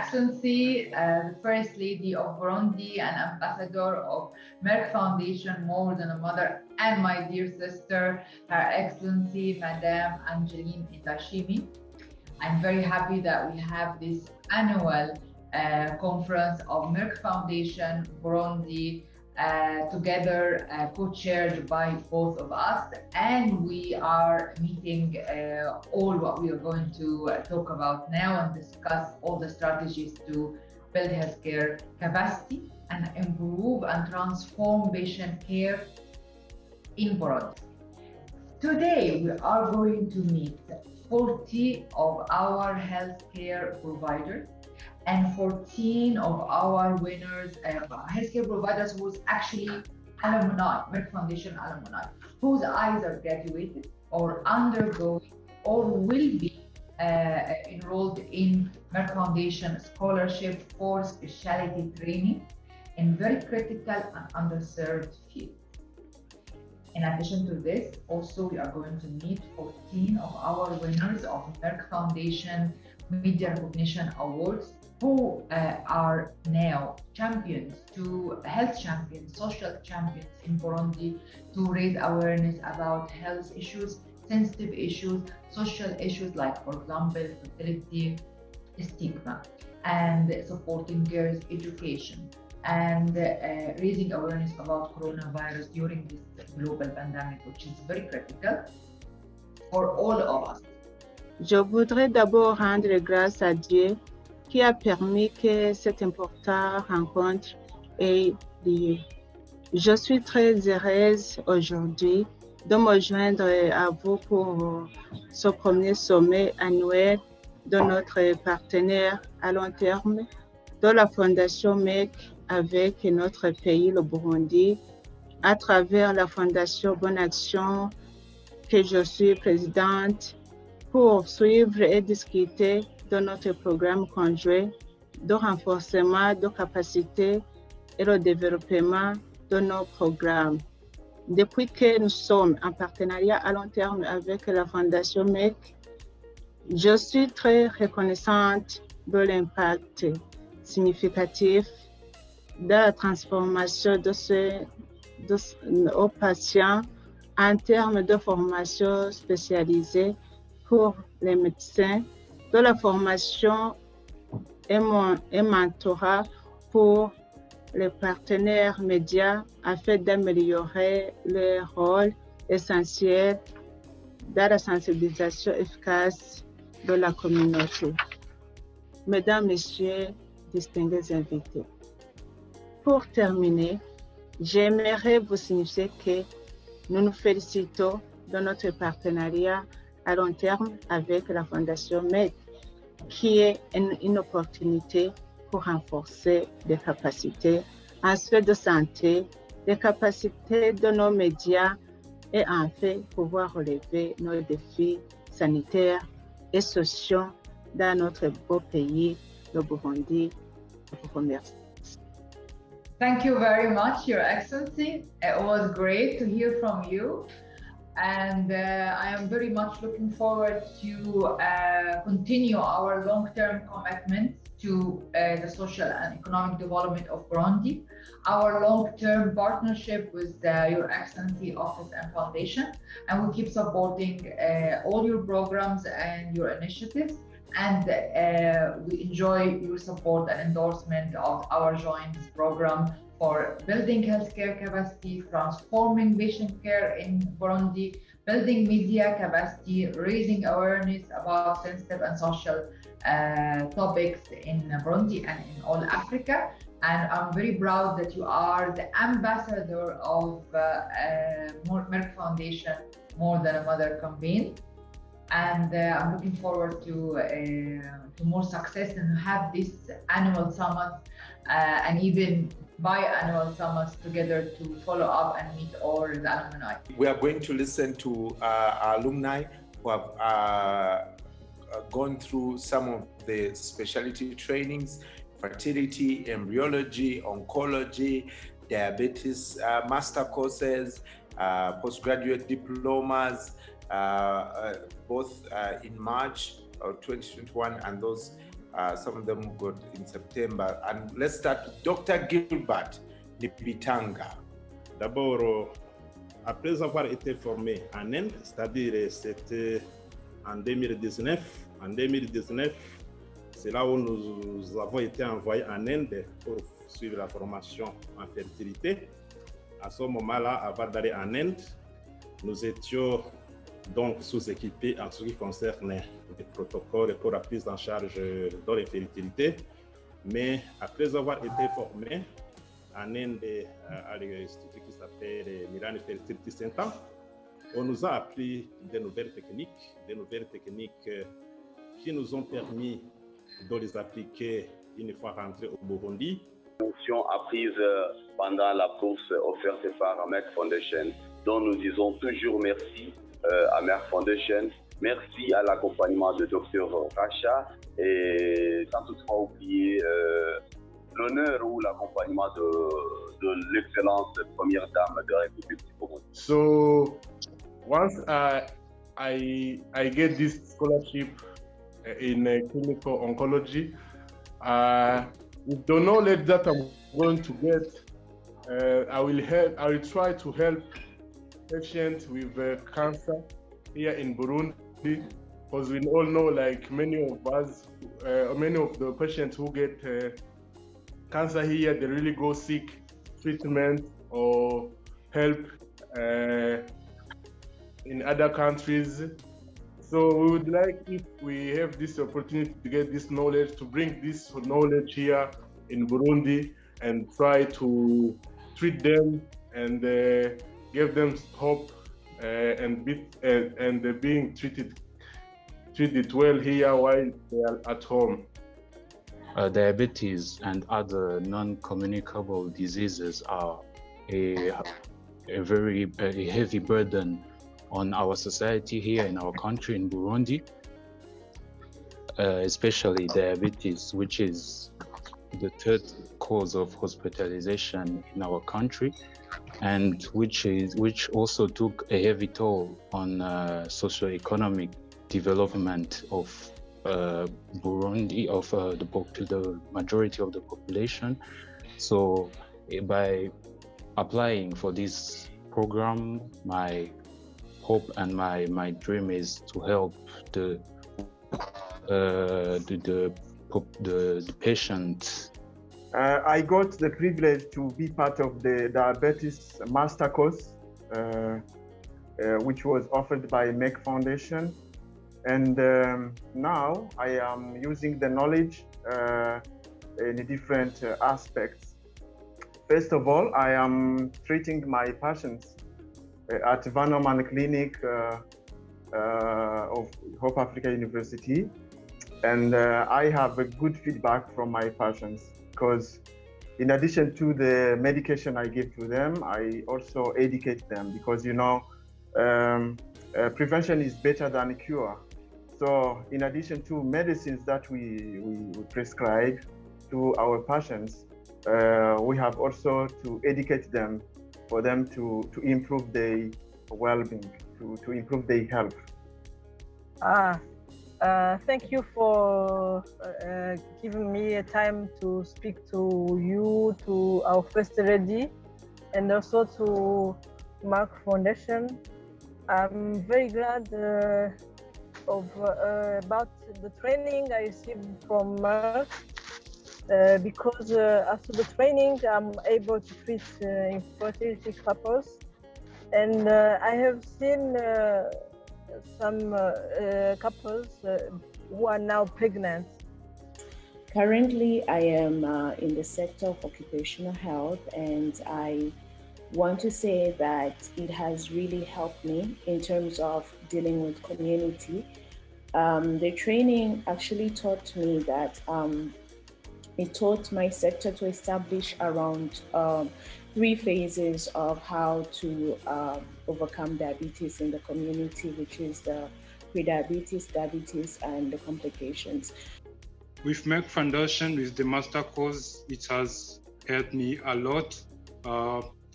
Excellency, the First Lady of Burundi and Ambassador of Merck Foundation, More Than a Mother, and my dear sister, Her Excellency, Madame Angeline Itashimi. I'm very happy that we have this annual conference of Merck Foundation Burundi together, co-chaired by both of us, and we are meeting all what we are going to talk about now and discuss all the strategies to build healthcare capacity and improve and transform patient care in Burundi. Today, we are going to meet 40 of our healthcare providers and 14 of our winners, healthcare providers who's actually alumni, Merck Foundation alumni, whose either graduated or undergoing or will be enrolled in Merck Foundation scholarship for specialty training in very critical and underserved fields. In addition to this, also we are going to meet 14 of our winners of Merck Foundation Media Recognition Awards, who are now champions, health champions, social champions in Burundi, to raise awareness about health issues, sensitive issues, social issues like, for example, fertility, stigma, and supporting girls' education, and raising awareness about coronavirus during this global pandemic, which is very critical for all of us. Je voudrais d'abord rendre grâce à Dieu qui a permis que cette importante rencontre ait lieu. Je suis très heureuse aujourd'hui de me joindre à vous pour ce premier sommet annuel de notre partenaire à long terme de la Fondation MEC avec notre pays, le Burundi, à travers la Fondation Bonne Action que je suis présidente, pour suivre et discuter de notre programme conjoint de renforcement de capacités et le développement de nos programmes. Depuis que nous sommes en partenariat à long terme avec la Fondation MEC, je suis très reconnaissante de l'impact significatif de la transformation aux patients en termes de formation spécialisée pour les médecins, de la formation et mentorat pour les partenaires médias afin d'améliorer leur rôle essentiel dans la sensibilisation efficace de la communauté. Mesdames, Messieurs, distingués invités, pour terminer, j'aimerais vous signifier que nous nous félicitons de notre partenariat à long terme avec la Fondation MEC, qui est une opportunité pour renforcer les capacités en sphère de santé, les capacités de nos médias et enfin pouvoir relever nos défis sanitaires et sociaux dans notre beau pays, le Burundi. Je vous remercie. Thank you very much, Your Excellency. It was great to hear from you. And I am very much looking forward to continue our long-term commitment to the social and economic development of Burundi, our long-term partnership with Your Excellency Office and Foundation, and we'll keep supporting all your programs and your initiatives. And we enjoy your support and endorsement of our joint program for building healthcare capacity, transforming patient care in Burundi, building media capacity, raising awareness about sensitive and social topics in Burundi and in all Africa. And I'm very proud that you are the ambassador of Merck Foundation More Than a Mother campaign. And I'm looking forward to more success and have this annual summit and even biannual summits together to follow up and meet all the alumni. We are going to listen to our alumni who have gone through some of the specialty trainings, fertility, embryology, oncology, diabetes master courses, postgraduate diplomas, both in March of 2021 and those Some of them got in September. And let's start with Dr. Gilbert Nipitanga. D'abord, après avoir été formé en Inde, c'est-à-dire c'était en 2019. En 2019, c'est là où nous avons été envoyés en Inde pour suivre la formation en fertilité. À ce moment-là, avant d'aller en Inde, nous étions donc sous-équipés en ce qui concerne les protocoles pour la prise en charge de l'infertilité. Mais après avoir été formés en Inde à l'institut qui s'appelle Milan Fertility Center, on nous a appris de nouvelles techniques qui nous ont permis de les appliquer une fois rentrés au Burundi. Apprise pendant la bourse offerte par Merck Foundation, dont nous disons toujours merci à Merck Foundation. Merci à l'accompagnement de Dr Racha et sans toutefois oublier l'honneur ou l'accompagnement de l'excellente première dame de la République du Burundi. So once I get this scholarship in clinical oncology, with the knowledge that I'm going to get, I will try to help patients with cancer here in Burundi, because we all know, like many of the patients who get cancer here, they really go seek treatment or help in other countries. So we would like, if we have this opportunity to get this knowledge, to bring this knowledge here in Burundi and try to treat them and give them hope and being treated well here while they are at home. Diabetes and other non-communicable diseases are a very heavy burden on our society here in our country, in Burundi, especially diabetes, which is the third cause of hospitalization in our country, and which also took a heavy toll on socio-economic development of Burundi, of the majority of the population. So by applying for this program, my hope and my dream is to help the patient. I got the privilege to be part of the diabetes master course, which was offered by Merck Foundation, and now I am using the knowledge in different aspects. First of all, I am treating my patients at Vanorman Clinic of Hope Africa University, and I have a good feedback from my patients, because in addition to the medication I give to them, I also educate them, because prevention is better than cure. So in addition to medicines that we prescribe to our patients, we have also to educate them for them to improve their well-being, to improve their health. Thank you for giving me a time to speak to you, to our First Lady, and also to Merck Foundation. I'm very glad about the training I received from Merck, because after the training, I'm able to treat infertility couples, and I have seen some couples who are now pregnant. Currently, I am in the sector of occupational health, and I want to say that it has really helped me in terms of dealing with community. The training actually taught me that it taught my sector to establish around 3 phases of how to overcome diabetes in the community, which is the pre-diabetes, diabetes, and the complications. With Merck Foundation, with the master course, it has helped me a lot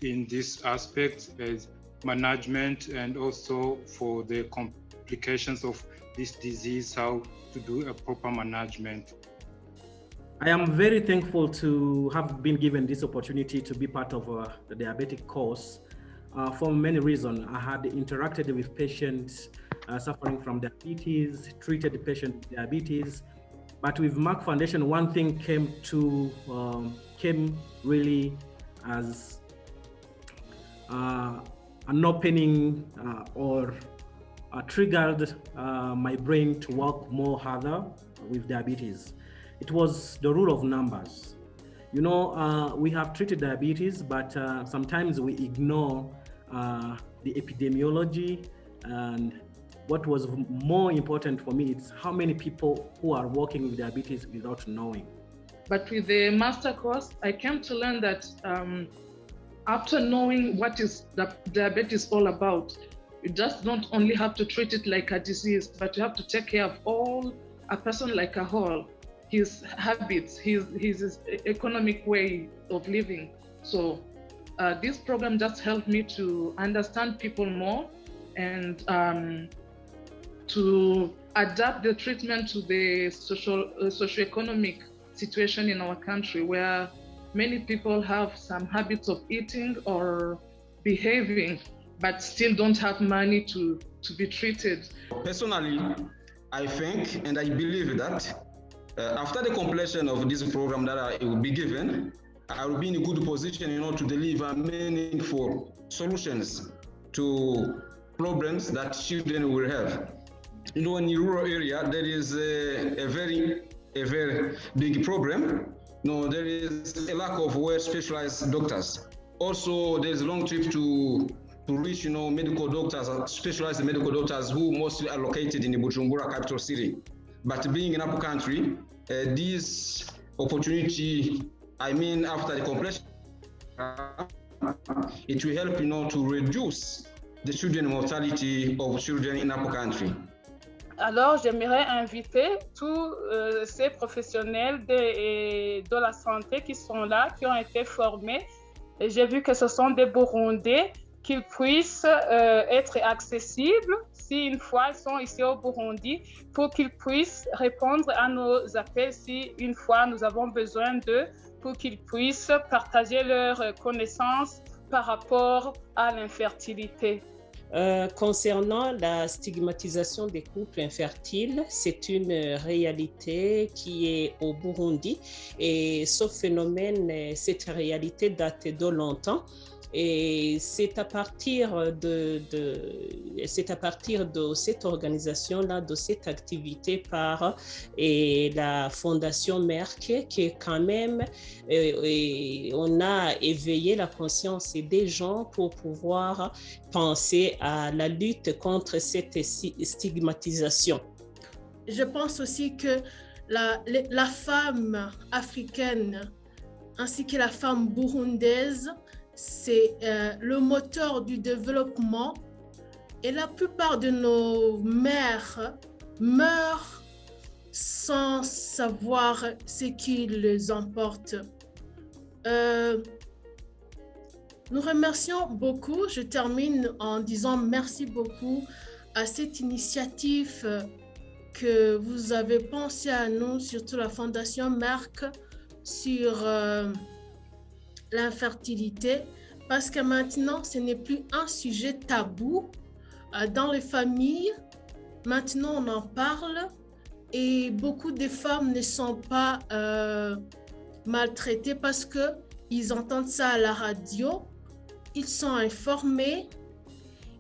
in this aspect as management, and also for the complications of this disease, how to do a proper management. I am very thankful to have been given this opportunity to be part of the diabetic course for many reasons. I had interacted with patients suffering from diabetes, treated patients with diabetes, but with Merck Foundation, one thing came really as an opening or triggered my brain to work more harder with diabetes. It was the rule of numbers. You know, we have treated diabetes, but sometimes we ignore the epidemiology, and what was more important for me is how many people who are working with diabetes without knowing. But with the master course, I came to learn that after knowing what is the diabetes all about, you just don't only have to treat it like a disease, but you have to take care of a person like a whole, his habits, his economic way of living. So this program just helped me to understand people more and to adapt the treatment to the socioeconomic situation in our country, where many people have some habits of eating or behaving, but still don't have money to be treated. Personally, I think and I believe that after the completion of this program that I will be given, I will be in a good position, to deliver meaningful solutions to problems that children will have. In the rural area, there is a very big problem. There is a lack of well-specialized doctors. Also, there is a long trip to reach, medical doctors, specialized medical doctors who mostly are located in the Bujumbura capital city. But being in our country, this opportunity, after the completion, it will help, to reduce the children mortality of children in our country. Alors, j'aimerais inviter tous ces professionnels de la santé qui sont là, qui ont été formés. Et j'ai vu que ce sont des Burundais, qu'ils puissent être accessibles si une fois ils sont ici au Burundi, pour qu'ils puissent répondre à nos appels si une fois nous avons besoin d'eux, pour qu'ils puissent partager leurs connaissances par rapport à l'infertilité. Concernant la stigmatisation des couples infertiles, c'est une réalité qui est au Burundi et ce phénomène, cette réalité date de longtemps. Et c'est à partir de cette organisation-là, de cette activité par la Fondation Merck, qui est quand même, on a éveillé la conscience des gens pour pouvoir penser à la lutte contre cette stigmatisation. Je pense aussi que la femme africaine ainsi que la femme burundaise, c'est le moteur du développement, et la plupart de nos mères meurent sans savoir ce qui les emporte. Nous remercions beaucoup. Je termine en disant merci beaucoup à cette initiative que vous avez pensé à nous, surtout la Fondation Merck, sur l'infertilité, parce que maintenant, ce n'est plus un sujet tabou dans les familles. Maintenant, on en parle et beaucoup de femmes ne sont pas maltraitées parce qu'ils entendent ça à la radio, ils sont informés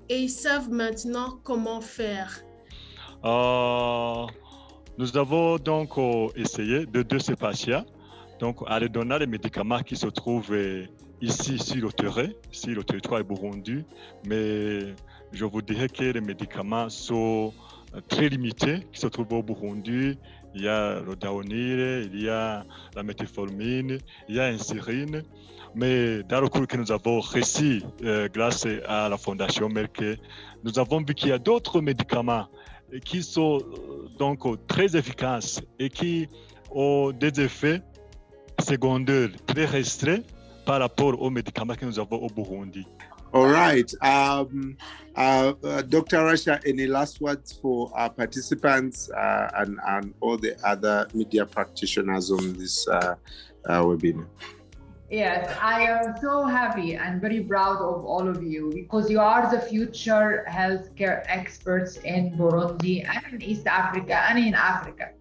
et ils savent maintenant comment faire. Nous avons donc essayé de ces patients, donc à leur donner les médicaments qui se trouvent ici sur le territoire burundi, mais je vous dirais que les médicaments sont très limités qui se trouvent au Burundi. Il y a le Daonire, il y a la métformine, il y a l'insuline. Mais dans le cours que nous avons reçu grâce à la Fondation Merck, nous avons vu qu'il y a d'autres médicaments qui sont donc très efficaces et qui ont des effets secondaires très restreints par rapport aux médicaments que nous avons au Burundi. All right. Dr. Rasha, any last words for our participants and all the other media practitioners on this webinar? Yes, I am so happy and very proud of all of you because you are the future healthcare experts in Burundi and in East Africa and in Africa.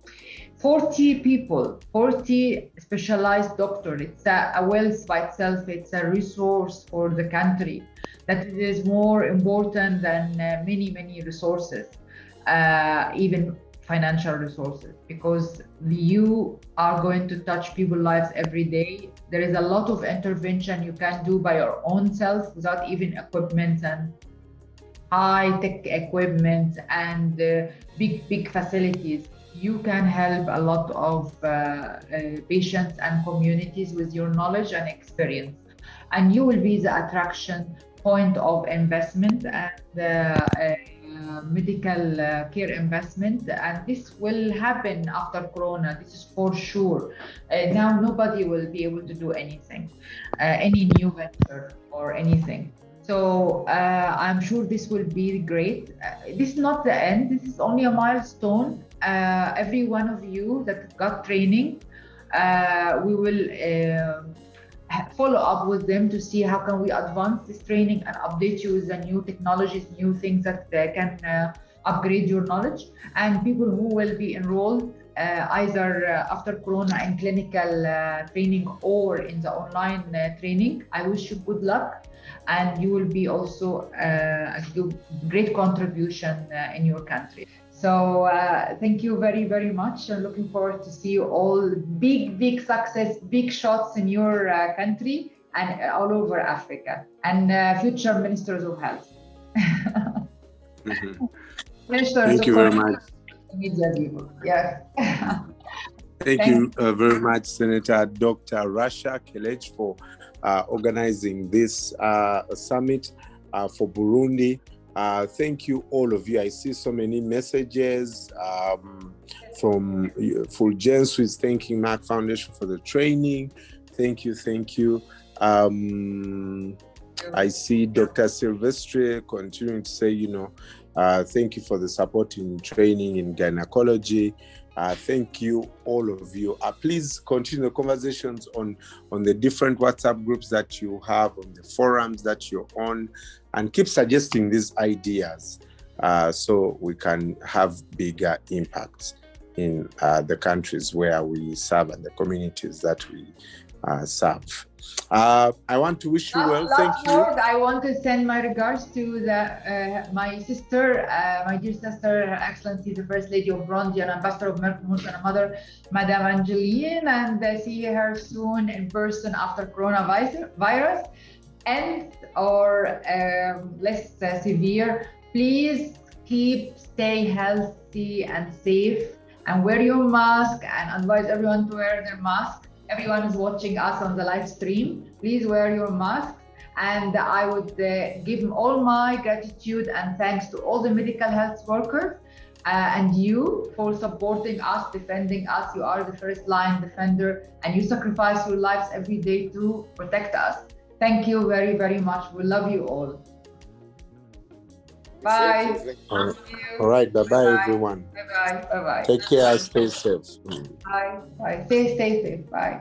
40 people, 40 specialized doctors. It's a wealth by itself. It's a resource for the country that is more important than many resources, even financial resources, because you are going to touch people's lives every day. There is a lot of intervention you can do by your own self without even equipment and high-tech equipment and big facilities. You can help a lot of patients and communities with your knowledge and experience. And you will be the attraction point of investment and medical care investment. And this will happen after Corona, this is for sure. Now nobody will be able to do anything, any new venture or anything. So I'm sure this will be great. This is not the end, this is only a milestone. Every one of you that got training, we will follow up with them to see how can we advance this training and update you with the new technologies, new things that can upgrade your knowledge. And people who will be enrolled either after Corona in clinical training or in the online training, I wish you good luck. And you will be also a great contribution in your country. So thank you very much. I'm looking forward to see you all big success, big shots in your country and all over Africa and future ministers of health. Thank you very much. Media people. Yes. Thank you very much, Senator Dr. Rasha Kelechi, for organizing this summit for Burundi. Thank you, all of you. I see so many messages from Fulgence, who is thanking Merck Foundation for the training. Thank you. I see Dr. Silvestre continuing to say, thank you for the support in training in gynecology. Thank you, all of you. Please continue the conversations on the different WhatsApp groups that you have, on the forums that you're on, and keep suggesting these ideas so we can have bigger impact in the countries where we serve and the communities that we serve. I want to wish you well. Thank you. I want to send my regards to my sister, my dear sister, Her Excellency the First Lady of Burundi and Ambassador of Merck Foundation and Mother, Madame Angeline, and see her soon in person after coronavirus ends or less severe. Please stay healthy and safe, and wear your mask, and advise everyone to wear their mask. Everyone is watching us on the live stream. Please wear your mask. And I would give all my gratitude and thanks to all the medical health workers and you for supporting us, defending us. You are the first line defender and you sacrifice your lives every day to protect us. Thank you very much. We love you all. Bye. All right. Bye-bye, everyone. Bye-bye. Take care. Stay safe. Bye. Stay safe. Bye.